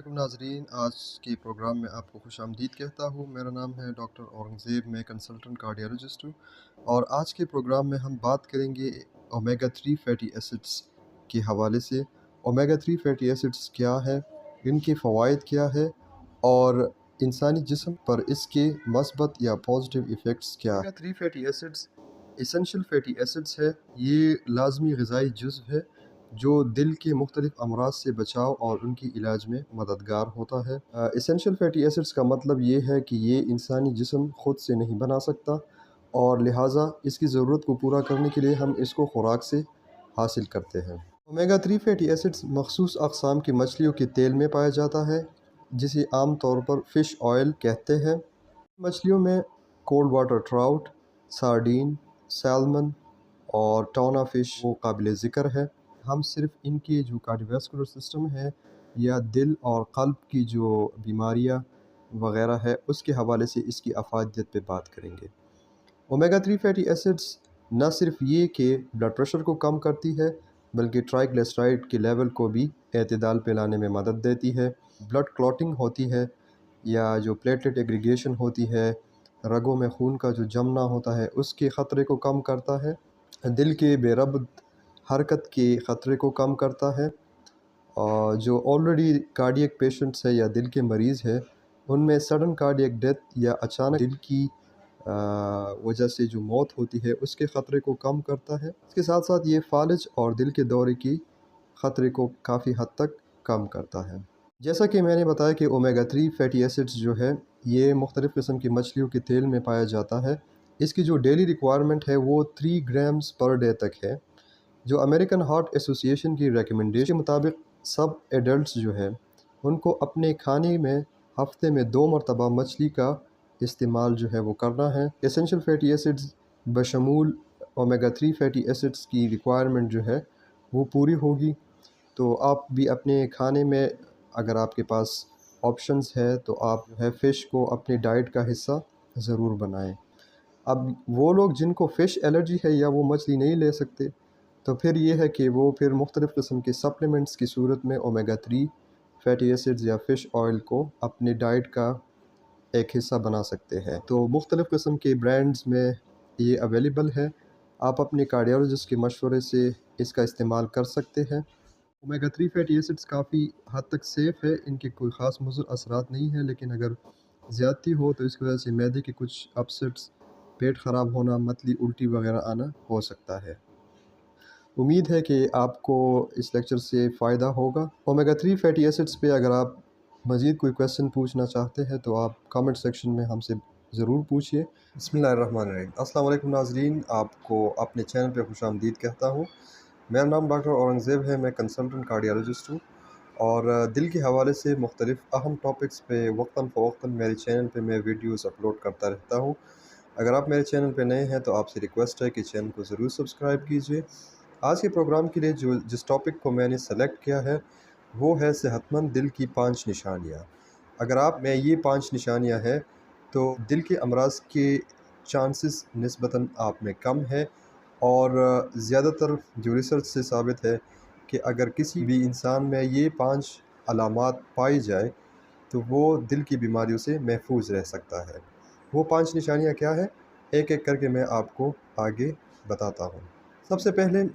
علیکم ناظرین، آج کے پروگرام میں آپ کو خوش آمدید کہتا ہوں۔ میرا نام ہے ڈاکٹر اورنگزیب، میں کنسلٹنٹ کارڈیالوجسٹ ہوں، اور آج کے پروگرام میں ہم بات کریں گے اومیگا 3 فیٹی ایسڈز کے حوالے سے۔ اومیگا 3 فیٹی ایسڈز کیا ہے، ان کے فوائد کیا ہے، اور انسانی جسم پر اس کے مثبت یا پازیٹیو ایفیکٹس کیا ہے۔ Omega 3 fatty acids essential fatty acids ہے، یہ لازمی غذائی جزو ہے جو دل کے مختلف امراض سے بچاؤ اور ان کی علاج میں مددگار ہوتا ہے۔ اسینشل فیٹی ایسڈز کا مطلب یہ ہے کہ یہ انسانی جسم خود سے نہیں بنا سکتا، اور لہٰذا اس کی ضرورت کو پورا کرنے کے لیے ہم اس کو خوراک سے حاصل کرتے ہیں۔ اومیگا 3 فیٹی ایسڈز مخصوص اقسام کی مچھلیوں کے تیل میں پایا جاتا ہے، جسے عام طور پر فش آئل کہتے ہیں۔ مچھلیوں میں کولڈ واٹر ٹراؤٹ، سارڈین، سیلمن اور ٹونا فش وہ قابل ذکر ہے۔ ہم صرف ان کے جو کارڈیوویسکولر سسٹم ہے یا دل اور قلب کی جو بیماریاں وغیرہ ہے اس کے حوالے سے اس کی افادیت پہ بات کریں گے۔ اومیگا 3 فیٹی ایسڈز نہ صرف یہ کہ بلڈ پریشر کو کم کرتی ہے، بلکہ ٹرائیگلیسرائڈ کے لیول کو بھی اعتدال پہ لانے میں مدد دیتی ہے۔ بلڈ کلوٹنگ ہوتی ہے یا جو پلیٹلیٹ ایگریگیشن ہوتی ہے، رگوں میں خون کا جو جمنا ہوتا ہے، اس کے خطرے کو کم کرتا ہے۔ دل کے بے ربط حرکت کے خطرے کو کم کرتا ہے، اور جو آلریڈی کارڈیک پیشنٹس ہے یا دل کے مریض ہے ان میں سڈن کارڈیک ڈیتھ یا اچانک دل کی وجہ سے جو موت ہوتی ہے اس کے خطرے کو کم کرتا ہے۔ اس کے ساتھ ساتھ یہ فالج اور دل کے دورے کی خطرے کو کافی حد تک کم کرتا ہے۔ جیسا کہ میں نے بتایا کہ اومیگا 3 فیٹی ایسڈز جو ہے یہ مختلف قسم کی مچھلیوں کے تیل میں پایا جاتا ہے۔ اس کی جو ڈیلی ریکوائرمنٹ ہے وہ 3 گرامز پر ڈے تک ہے۔ جو امریکن ہارٹ ایسوسی ایشن کی ریکمنڈیشن کے مطابق سب ایڈلٹس جو ہے ان کو اپنے کھانے میں ہفتے میں 2 مرتبہ مچھلی کا استعمال جو ہے وہ کرنا ہے۔ اسینشل فیٹی ایسڈز بشمول اومیگا 3 فیٹی ایسڈز کی ریکوائرمنٹ جو ہے وہ پوری ہوگی، تو آپ بھی اپنے کھانے میں اگر آپ کے پاس آپشنز ہے تو آپ جو ہے فش کو اپنے ڈائٹ کا حصہ ضرور بنائیں۔ اب وہ لوگ جن کو فش الرجی ہے یا وہ مچھلی نہیں لے سکتے، تو پھر یہ ہے کہ وہ پھر مختلف قسم کے سپلیمنٹس کی صورت میں اومیگا 3 فیٹی ایسڈز یا فش آئل کو اپنے ڈائٹ کا ایک حصہ بنا سکتے ہیں۔ تو مختلف قسم کے برانڈز میں یہ اویلیبل ہے، آپ اپنے کارڈیالوجسٹ کے مشورے سے اس کا استعمال کر سکتے ہیں۔ اومیگا 3 فیٹی ایسڈز کافی حد تک سیف ہے، ان کے کوئی خاص مضر اثرات نہیں ہیں، لیکن اگر زیادتی ہو تو اس کی وجہ سے معدے کے کچھ اپسٹس، پیٹ خراب ہونا، متلی، الٹی وغیرہ آنا ہو سکتا ہے۔ امید ہے کہ آپ کو اس لیکچر سے فائدہ ہوگا۔ اومیگا 3 فیٹی ایسڈز پہ اگر آپ مزید کوئی کویسچن پوچھنا چاہتے ہیں تو آپ کامنٹ سیکشن میں ہم سے ضرور پوچھیے۔ بسم اللہ الرحمن الرحیم۔ السلام علیکم ناظرین، آپ کو اپنے چینل پہ خوش آمدید کہتا ہوں۔ میرا نام ڈاکٹر اورنگزیب ہے، میں کنسلٹنٹ کارڈیالوجسٹ ہوں، اور دل کے حوالے سے مختلف اہم ٹاپکس پہ وقتاً فوقتاً میرے چینل پہ میں ویڈیوز اپلوڈ کرتا رہتا ہوں۔ اگر آپ میرے چینل پہ نئے ہیں تو آپ سے ریکویسٹ ہے کہ چینل کو ضرور سبسکرائب کیجیے۔ آج کے پروگرام کے لیے جس ٹاپک کو میں نے سلیکٹ کیا ہے وہ ہے صحت مند دل کی 5 نشانیاں۔ اگر آپ میں یہ 5 نشانیاں ہیں تو دل کے امراض کے چانسز نسبتاً آپ میں کم ہے، اور زیادہ تر جو ریسرچ سے ثابت ہے کہ اگر کسی بھی انسان میں یہ 5 علامات پائی جائے تو وہ دل کی بیماریوں سے محفوظ رہ سکتا ہے۔ وہ 5 نشانیاں کیا ہیں، ایک ایک کر کے میں آپ کو آگے بتاتا ہوں۔ سب سے پہلے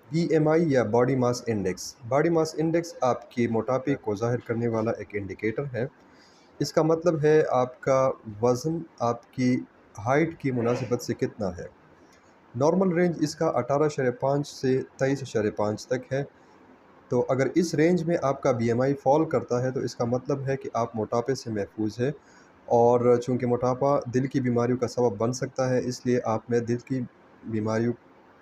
بی ایم آئی یا باڈی ماس انڈیکس۔ باڈی ماس انڈیکس آپ کے موٹاپے کو ظاہر کرنے والا ایک انڈیکیٹر ہے۔ اس کا مطلب ہے آپ کا وزن آپ کی ہائٹ کی مناسبت سے کتنا ہے۔ نارمل رینج اس کا 18.5 سے 23.5 تک ہے، تو اگر اس رینج میں آپ کا بی ایم آئی فال کرتا ہے تو اس کا مطلب ہے کہ آپ موٹاپے سے محفوظ ہے، اور چونکہ موٹاپا دل کی بیماریوں کا سبب بن سکتا ہے اس لیے آپ میں دل کی بیماریوں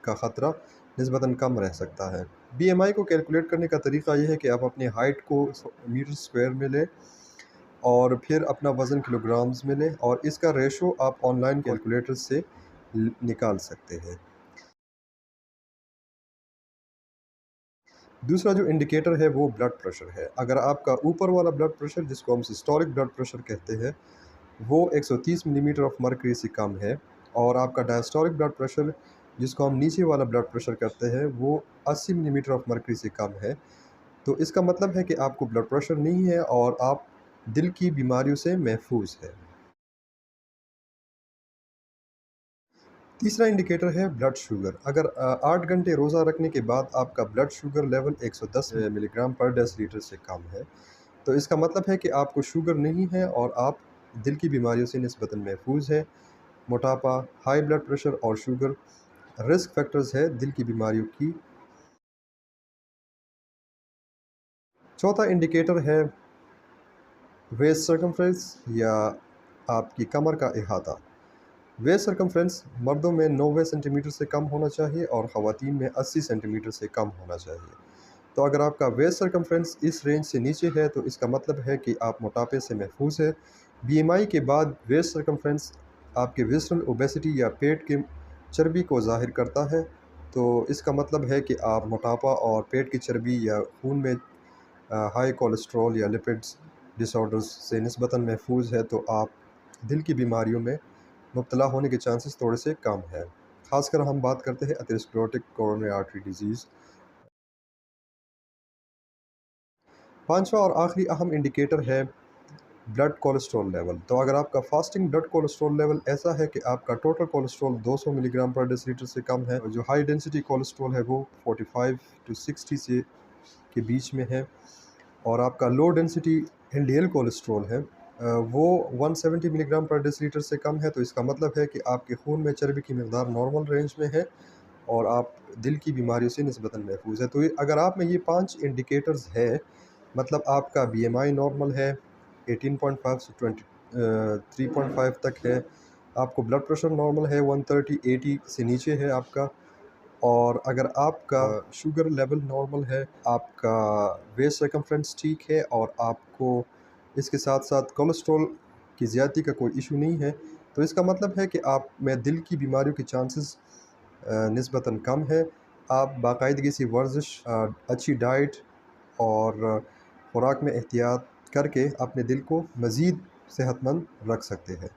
کا خطرہ نسبتاً کم رہ سکتا ہے۔ بی ایم آئی کو کیلکولیٹ کرنے کا طریقہ یہ ہے کہ آپ اپنی ہائٹ کو میٹر اسکوائر میں لیں اور پھر اپنا وزن کلو گرامز میں لیں، اور اس کا ریشو آپ آن لائن کیلکولیٹر سے نکال سکتے ہیں۔ دوسرا جو انڈیکیٹر ہے وہ بلڈ پریشر ہے۔ اگر آپ کا اوپر والا بلڈ پریشر، جس کو ہم سسٹولک بلڈ پریشر کہتے ہیں، وہ 130 ملی میٹر آف مرکری سے کم ہے، اور آپ کا ڈائسٹولک بلڈ پریشر جس کو ہم نیچے والا بلڈ پریشر کرتے ہیں، وہ 80 ملی میٹر آف مرکری سے کم ہے، تو اس کا مطلب ہے کہ آپ کو بلڈ پریشر نہیں ہے اور آپ دل کی بیماریوں سے محفوظ ہے۔ تیسرا انڈیکیٹر ہے بلڈ شوگر۔ اگر 8 گھنٹے روزہ رکھنے کے بعد آپ کا بلڈ شوگر لیول 110 ملی گرام پر ڈیسی لیٹر سے کم ہے، تو اس کا مطلب ہے کہ آپ کو شوگر نہیں ہے اور آپ دل کی بیماریوں سے نسبتاً محفوظ ہے۔ موٹاپا، ہائی بلڈ پریشر اور شوگر رسک فیکٹرز ہے دل کی بیماریوں کی۔ چوتھا انڈیکیٹر ہے ویسٹ سرکمفرنس یا آپ کی کمر کا احاطہ۔ ویسٹ سرکمفرنس مردوں میں 90 سینٹی میٹر سے کم ہونا چاہیے اور خواتین میں 80 سینٹی میٹر سے کم ہونا چاہیے۔ تو اگر آپ کا ویسٹ سرکمفرنس اس رینج سے نیچے ہے تو اس کا مطلب ہے کہ آپ موٹاپے سے محفوظ ہے۔ بی ایم آئی کے بعد ویسٹ سرکمفرنس آپ کے ویسرل اوبیسٹی یا پیٹ کی چربی کو ظاہر کرتا ہے، تو اس کا مطلب ہے کہ آپ موٹاپا اور پیٹ کی چربی یا خون میں ہائی کولیسٹرول یا لپڈز ڈس آرڈرز سے نسبتاً محفوظ ہے، تو آپ دل کی بیماریوں میں مبتلا ہونے کے چانسز تھوڑے سے کم ہے۔ خاص کر ہم بات کرتے ہیں ایتھروسکلیروٹک کورونری آرٹری ڈیزیز۔ پانچواں اور آخری اہم انڈیکیٹر ہے بلڈ کولیسٹرول لیول۔ تو اگر آپ کا فاسٹنگ بلڈ کولیسٹرول لیول ایسا ہے کہ آپ کا ٹوٹل کولیسٹرول 200 ملی گرام پر ڈیسی لیٹر سے کم ہے، جو ہائی ڈینسٹی کولیسٹرول ہے وہ 45 to 60 سے کے بیچ میں ہے، اور آپ کا low density L D L cholesterol ہے وہ 170 ملی گرام پر ڈیسی لیٹر سے کم ہے، تو اس کا مطلب ہے کہ آپ کے خون میں چربی کی مقدار نارمل رینج میں ہے اور آپ دل کی بیماریوں سے نسبتاً محفوظ ہے۔ تو اگر آپ میں یہ 5 انڈیکیٹرز ہے، مطلب آپ کا بی ایم آئی نارمل ہے 18.5 سے 23.5 تک ہے، آپ کو بلڈ پریشر نارمل ہے 130 80 سے نیچے ہے آپ کا، اور اگر آپ کا شوگر لیول نارمل ہے، آپ کا ویسٹ سرکمفرنس ٹھیک ہے اور آپ کو اس کے ساتھ ساتھ کولیسٹرول کی زیادتی کا کوئی ایشو نہیں ہے، تو اس کا مطلب ہے کہ آپ میں دل کی بیماریوں کے چانسز نسبتاً کم ہے۔ آپ باقاعدگی سے ورزش، اچھی ڈائٹ اور خوراک میں احتیاط کر کے اپنے دل کو مزید صحت مند رکھ سکتے ہیں۔